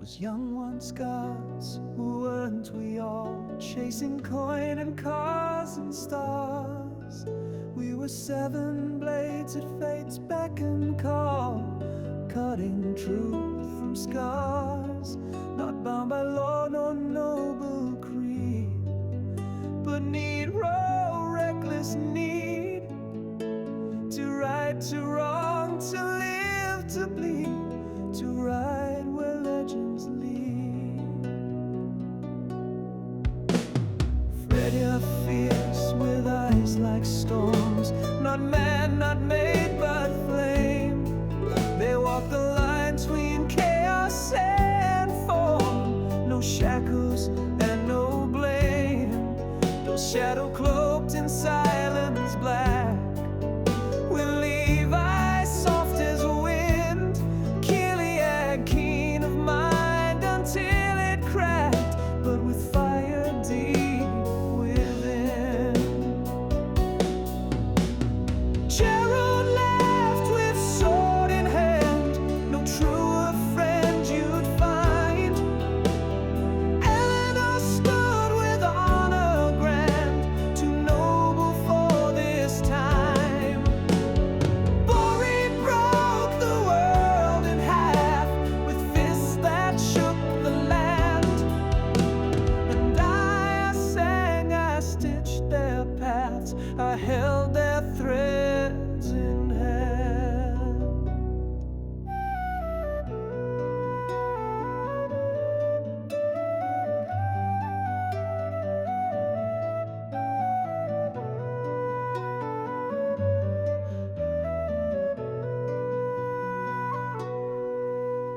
Those young ones, gods, weren't we all chasing coin and cars and stars? We were seven blades at fate's beck and call, cutting truth from scars, not bound by law nor noble creed, but need raw, reckless need to right, to wrong, to live, to bleed, to ride where legends lead. Fred, you're fierce with eyes like storms, not man, not made, but flame. They walk the line between chaos and form, no shackles and no blame, no shadow cloaked in silence black. When Levi soft as wind, Gilead keen of mind until it cracked, but with fire deep within. Gerald laughed with sword in hand, no truer friend you'd find. Eleanor stood with honor grand, too noble for this time. Bori broke the world in half with fists that shook the land. And I sang, I stitched their paths, I held their threads in hand.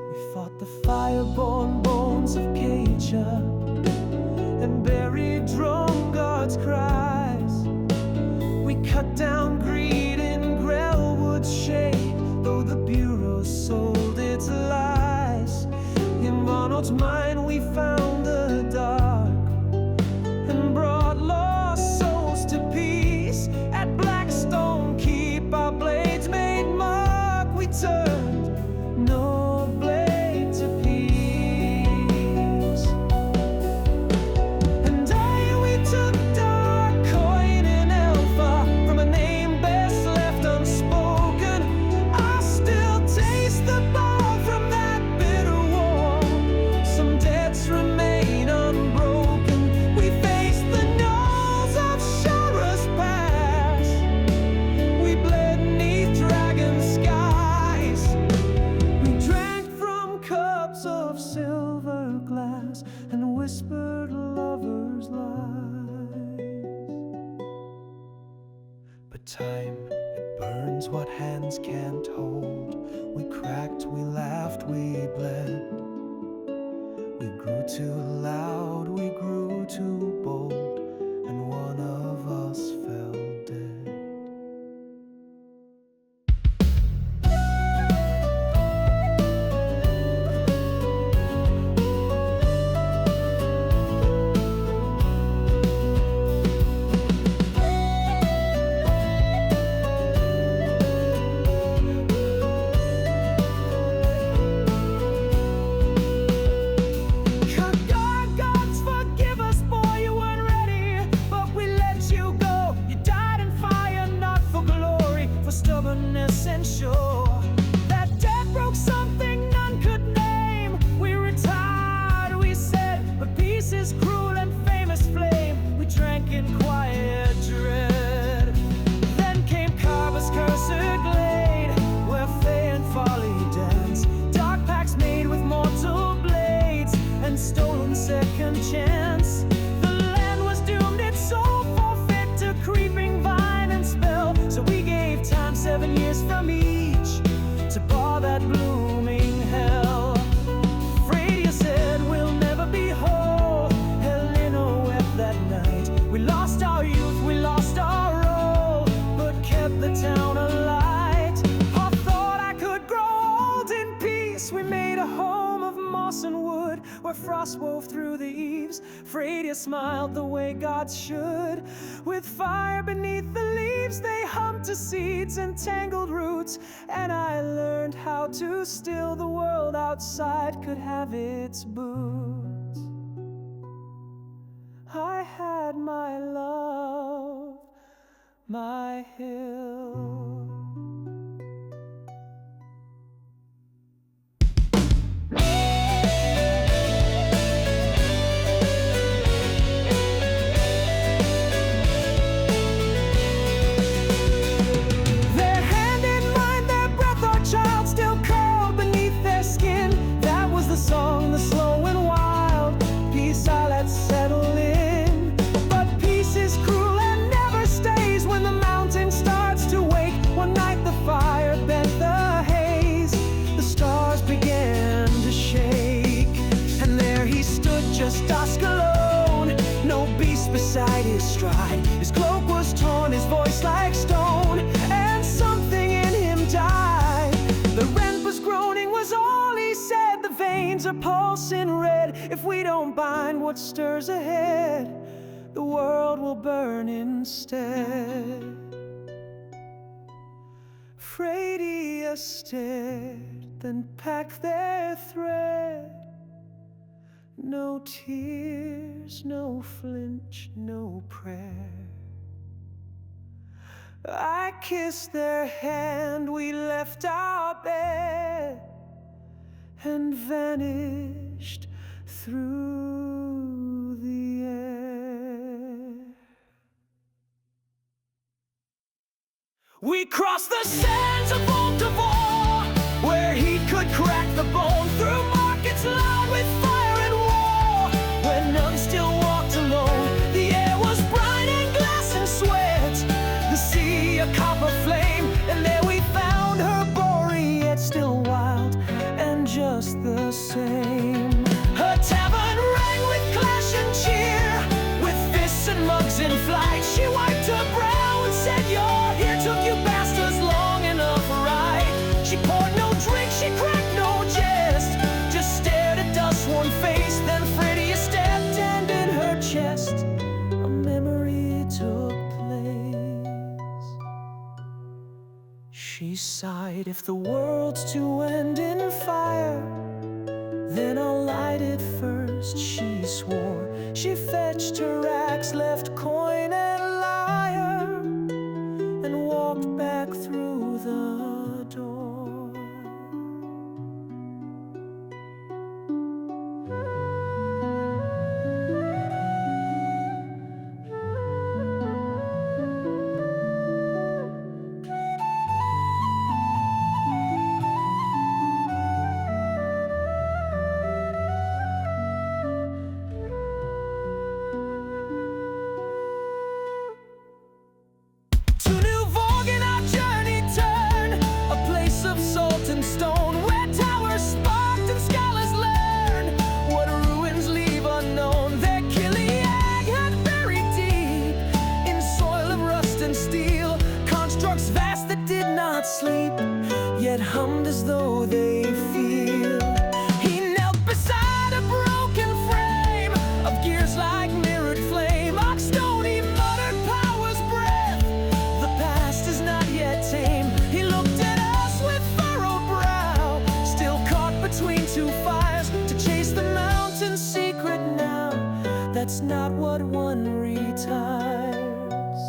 We fought the fireborn bones of Keïcha and buried drone guards' cries. We cut down greed in Grellwood's shade, though the bureau sold its lies. In Ronald's mind we found the dark and brought lost souls to peace. At Blackstone Keep our blades made mark, we turned no blade to peace. And we took dark coin in Elfa from a name best left unspoken. I still taste the ball from that bitter war, some debts remain unbroken. We faced the knolls of Shara's pass, we bled 'neath dragon skies. We drank from cups of silver glass and whispered lovers' lies. But time, it burns what hands can't hold. We cracked, we laughed, we bled. We grew too loud, we grew too bold, and one of us fell dead. Gods forgive us, boy, you weren't moss and wood, where frost wove through the eaves, Freya smiled the way gods should. With fire beneath the leaves, they hummed to seeds and tangled roots, and I learned how to still the world outside could have its boots. I had my love, my hill. Song, the slow and wild, peace I let settle in. But peace is cruel and never stays. When the mountain starts to wake, one night the fire bent the haze. The stars began to shake, and there he stood, just dusk alone. No beast beside his stride. His cloak was torn, his voice like stone, and something in him died. The rent was groaning, was all he said. The veins are pulsing red. If we don't bind what stirs ahead, the world will burn instead. Freya stared, then packed their thread. No tears, no flinch, no prayer. I kissed their hand, we left our bed and vanished through the air. We crossed the sands of Montevore, where he could crack the bone, through markets loud with fire and war, where none still walked alone. The air was bright and glass and sweat, the sea a copper flame, and there we found her Boread, still wild and just the same. Her tavern rang with clash and cheer, with fists and mugs in flight. She wiped her brow and said, "You're here, took you bastards long enough, right?" She poured no drink, she cracked no jest, just stared at dust-worn face. Then Freya stepped, and in her chest a memory took place. She sighed, "If the world's to end in fire, then I'll light it first," she swore. She fetched her axe, left coin and lyre, and walked back through the door. Stone, where towers sparked and scholars learn what ruins leave unknown. Their Gilead had buried deep in soil of rust and steel, constructs vast that did not sleep, yet hummed as though they feel. He knelt beside a broken frame of gears like mirrored flame. Ox stone, he muttered power's breath, the past is not yet tame. He looked at us with between two fires, to chase the mountain's secret now. That's not what one retires.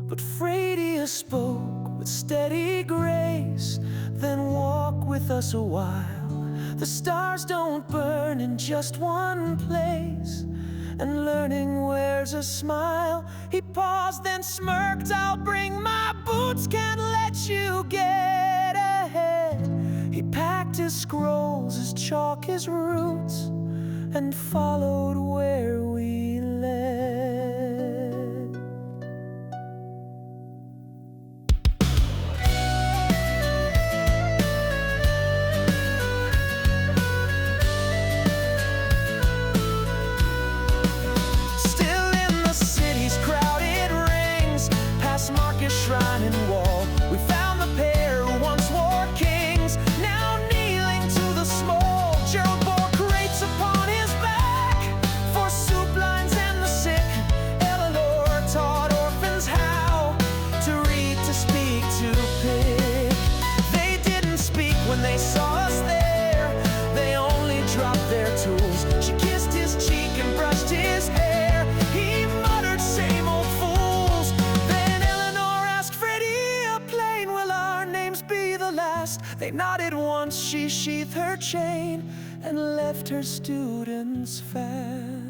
But Freya spoke with steady grace, "Then walk with us a while. The stars don't burn in just one place, and learning wears a smile." He paused, then smirked, "I'll bring my boots, can't let you get ahead." He packed his scrolls, his chalk, his roots, and followed where we led. Still in the city's crowded rings, past market, shrine, and wall, we found the pair who once wore kings, now kneeling to the smoke. They nodded once, she sheathed her chain and left her students fast.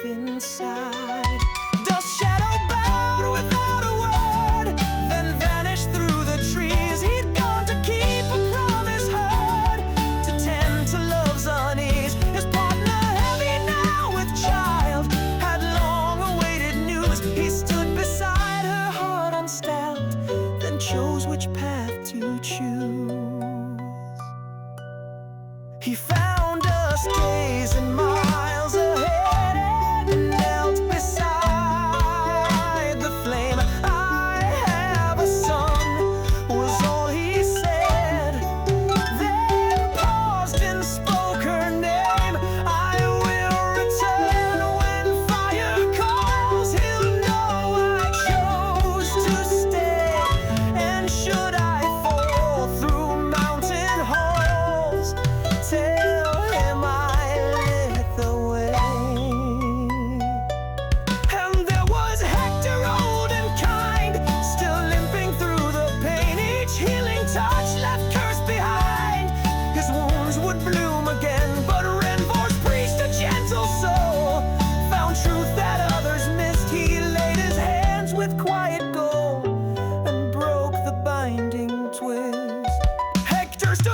Inside, dust shadow bowed without a word, then vanished through the trees. He'd gone to keep a promise heard, to tend to love's unease. His partner, heavy now with child, had long awaited news. He stood beside her, heart unstamped, then chose which path to choose. He found us gazing miles ahead,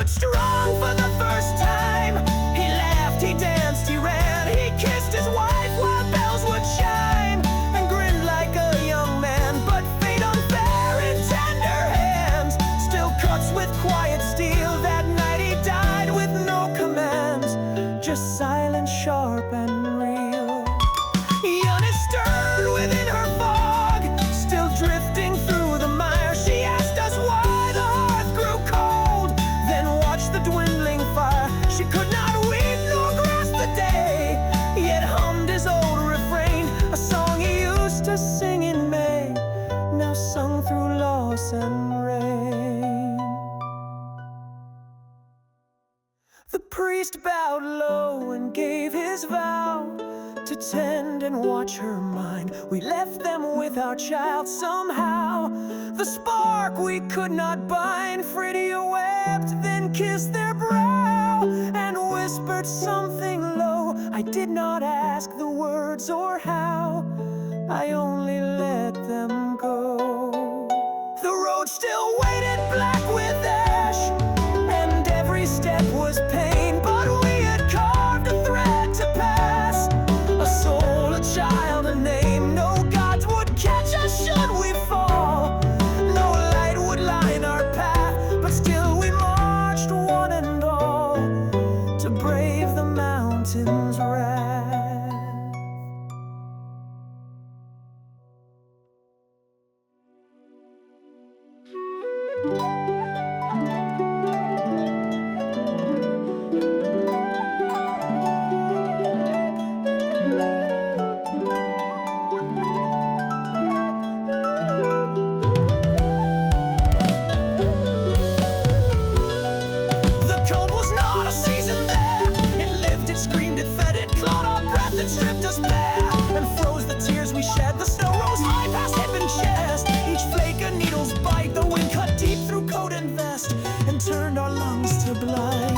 strong for the first time. He laughed, he danced, he ran, he kissed his wife while bells would chime, and grinned like a young man. But fate unfair in tender hands still cuts with quiet steel. That night he died with no commands, just silent, sharp and real. Young and stern within her fog, still drifting through the mire, she asked us why the hearth grew cold, then watched the dwindling fire. She could not weep nor grasp the day, yet hummed his old refrain, a song he used to sing in May, now sung through loss and rain. The priest bowed low and gave his vow to tend and watch her mind. We left them with our child somehow, the spark we could not bind. Phrygia wept, then kissed their brow, and whispered something low. I did not ask the words or how, I only let them go. The road still waited black with ash, and every step was pain, but we had carved a thread to pass, a soul, a child, a name. No gods would catch us should we fall, no light would line our path, but still we marched one and all to brave the mountain's wrath. Stripped us bare and froze the tears we shed. The snow rose high past hip and chest, each flake a needle's bite. The wind cut deep through coat and vest and turned our lungs to blight.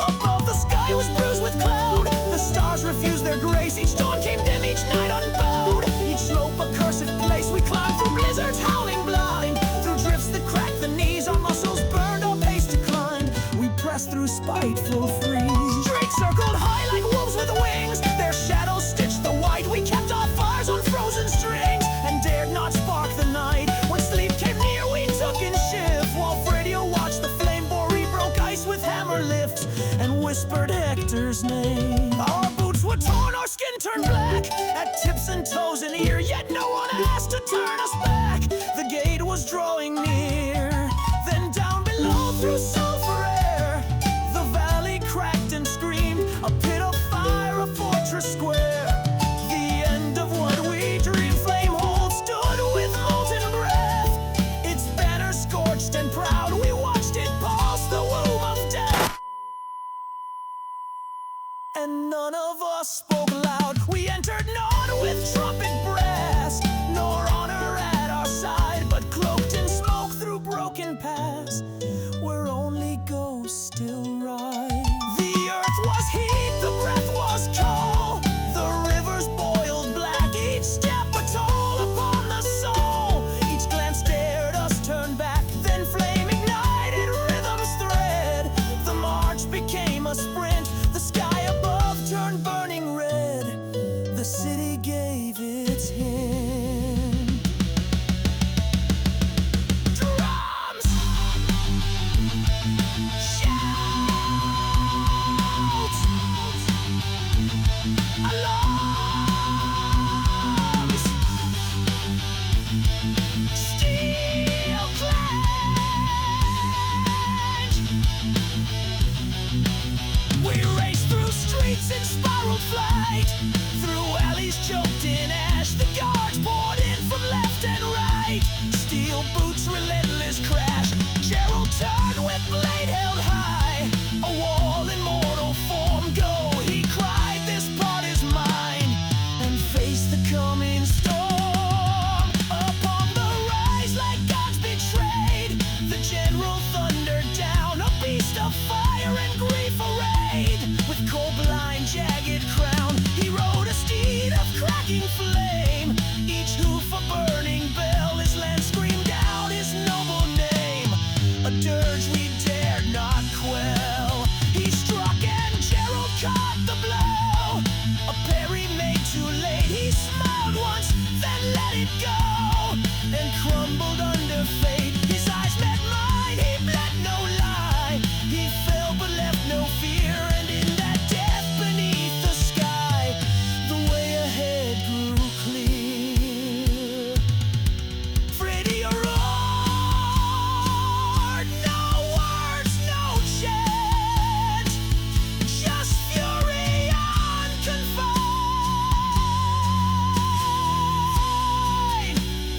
Above the sky was bruised with cloud, the stars refused their grace. Each dawn came dim, each night unbowed, each slope a cursed place. We climbed through blizzards howling blind, through drifts that cracked the knees. Our muscles burned, our pace declined. We pressed through spiteful freeze. Drakes circled high like wolves with wings, their shadows stitched the white. We kept our fires on frozen strings, and whispered Hector's name. Our boots were torn, our skin turned black, at tips and toes and ear, yet no one asked to turn us back. The gate was drawing near, then down below through sulfur air, the valley cracked and screamed, a pit of fire, a fortress square. The end of what we dreamed, Flamehold stood with molten breath, its banner scorched and proud. We watched it pulse the womb of death, and none of us spoke loud. We entered not with trumpet brass, nor honor at our side, but cloaked in smoke through broken paths, where only ghosts still ride. The earth was heat, the breath was coal, the rivers boiled black, each step a toll upon the soul. Each glance stared us, turned back, then flame ignited rhythm's thread. The march became a sprint, the sky above turned burning red. The city gave its hint. Drums, shouts, alarms, steel clench. We raced through streets in spiral flight, through alleys choked in ash. The guards poured in from left and right, steel boots, relentless crash. Gerald turned with blade held high, a wall in mortal form. Go, he cried, this part is mine, and faced the coming storm. Upon the rise like gods betrayed, the general thundered down, a beast of fire and grief arrayed, with cold blind jagged crown. He rode a steed of cracking flame, each hoof a burning bell. His land screamed out his noble name, a dirge we dared not quell. He struck and Gerald caught the blow, a parry made too late. He smiled once, then let it go, and crumbled under fate. His eyes met mine, he bled no lie. He fell but left no fear, and in that death beneath the sky, the way ahead grew clear. Freddy roared, no words, no chant, just fury unconfined.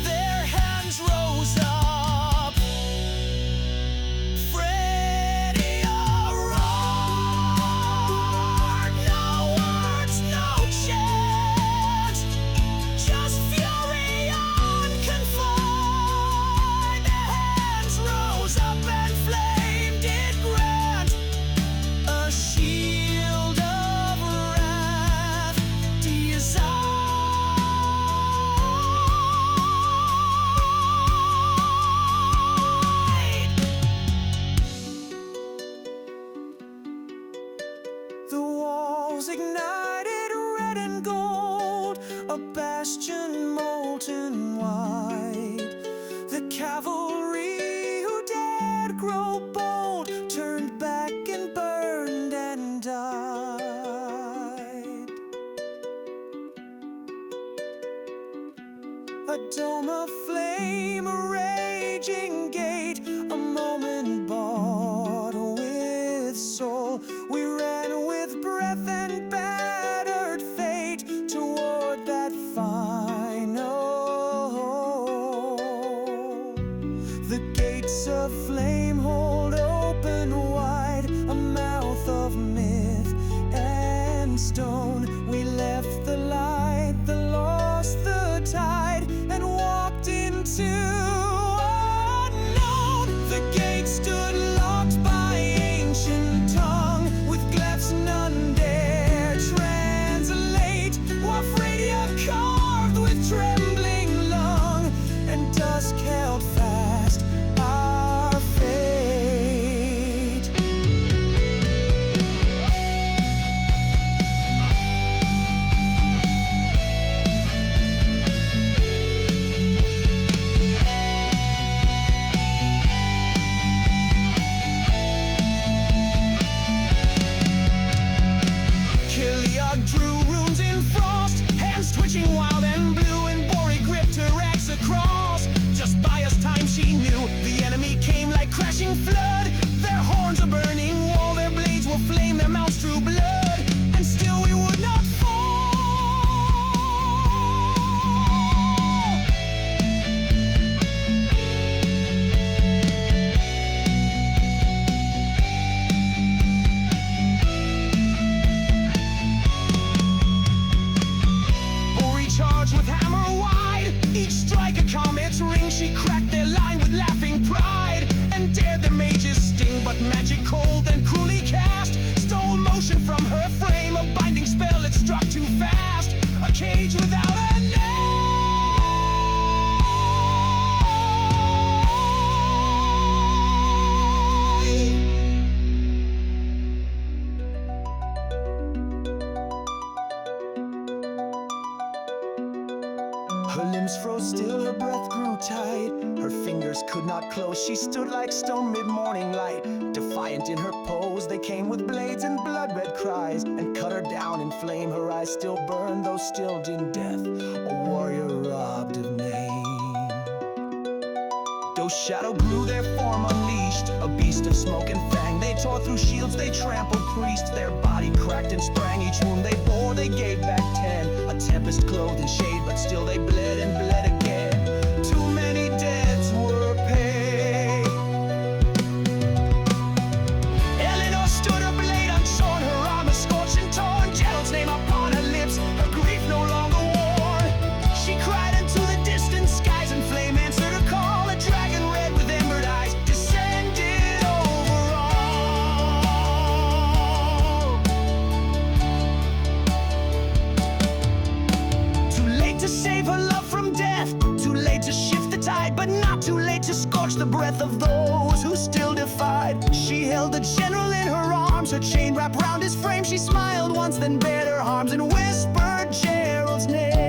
Their hands rose up. Freddy roared, no words, no chant, just fury unconfined. Their hands rose up and flame did grant, a shield of wrath designed. The walls ignited red and gold, a bastion molten white. The cavalry who dared grow bold turned back and burned and died. A dome of flame, a raging gate, a moment bought with soul. We ran with breath and battered fate toward that final. The gates of flame hold open wide, a mouth of myth and stone. We left the light, the lost the tide, and walked into unknown. The gate stood locked by ancient tongue, with glyphs none dare translate, while Freya carved with trembling lung, and dusk held fast our fate. she cracked their line with laughing pride, and dared their mage's sting, but magic cold and cruelly cast stole motion from her frame. A binding spell, it struck too fast, a cage without a name. Her limbs froze still, her breath grew tight. Her fingers could not close, she stood like stone mid-morning light. Defiant in her pose, they came with blades and blood-red cries, and cut her down in flame. Her eyes still burned, though stilled in death, a warrior robbed of name. Though shadow grew, their form unleashed, a beast of smoke and fang. They tore through shields, they trampled priests. Their body cracked and sprang, each wound they bore, they gave back 10. A tempest clothed in shade, but still they bled and bled again. Too many debts were paid. Eleanor stood, her blade unshorn, her armor scorched and torn, Gerald's name upon her lips, her grief no longer worn. She cried into the distant skies, and flame answered her call. A dragon red with emerald eyes descended over all. Too late to save her love from death, too late to shift the tide, but not too late to scorch the breath of those who still defied. She held the general in her arms, her chain wrapped round his frame. She smiled once, then bared her arms and whispered Gerald's name.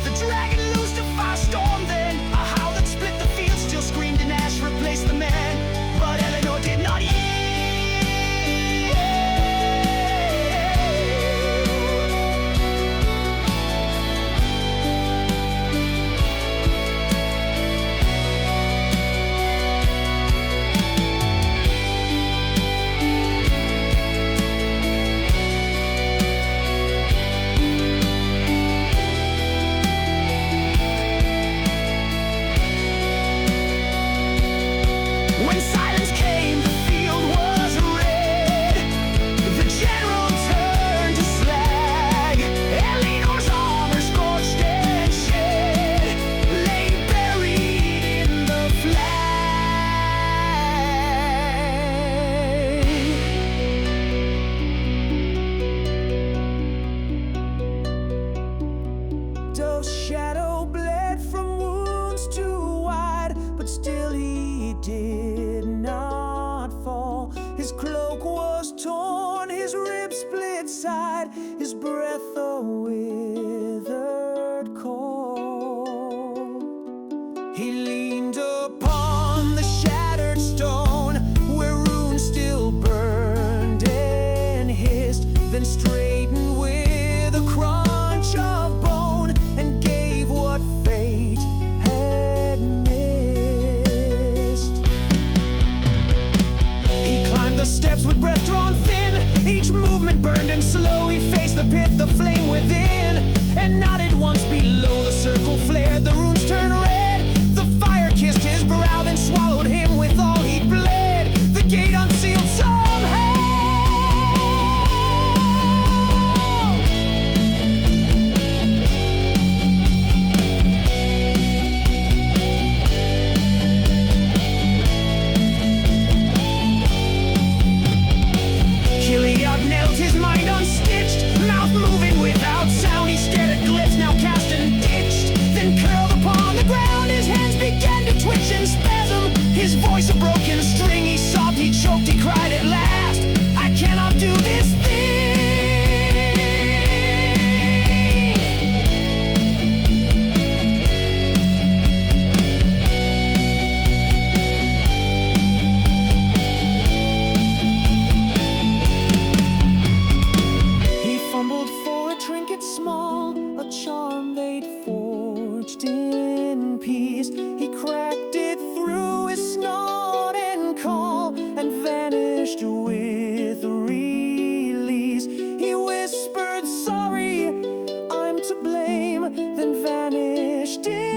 The dragon loosed a firestorm then, a howl that split the field, still screamed and ash replaced the man. But Eleanor did not yield. When silence came, the field was red. The general turned to slag. Eleanor's armor scorched and shed lay buried in the flag. Doe's shadow bled from wounds too wide, but still he did not fall. His cloak was torn, his ribs split side, his breath a withered coal. He leaned upon the shattered stone, where runes still burned and hissed, then straightened with a crunch of bone, and gave what fate had missed. He climbed the steps with breath drawn thin, each movement burned and slow. He faced the pit, the flame within, and nodded once below. The circle flared, the runes turned red, the fire kissed his brow, then swallowed him with all he'd bled. The gate unsealed somehow. Kiliad knelt, his mind unstitched, mouth moving without sound. He stared at glyphs now cast and ditched, then curled upon the ground. His hands began to twitch and spasm, his voice a broken string. He sobbed, he choked, he cried at last, I cannot do this thing. He fumbled for a trinket small, a charm they'd forged in peace. He cracked it through his snort and call, and vanished with release. He whispered, sorry, I'm to blame, then vanished in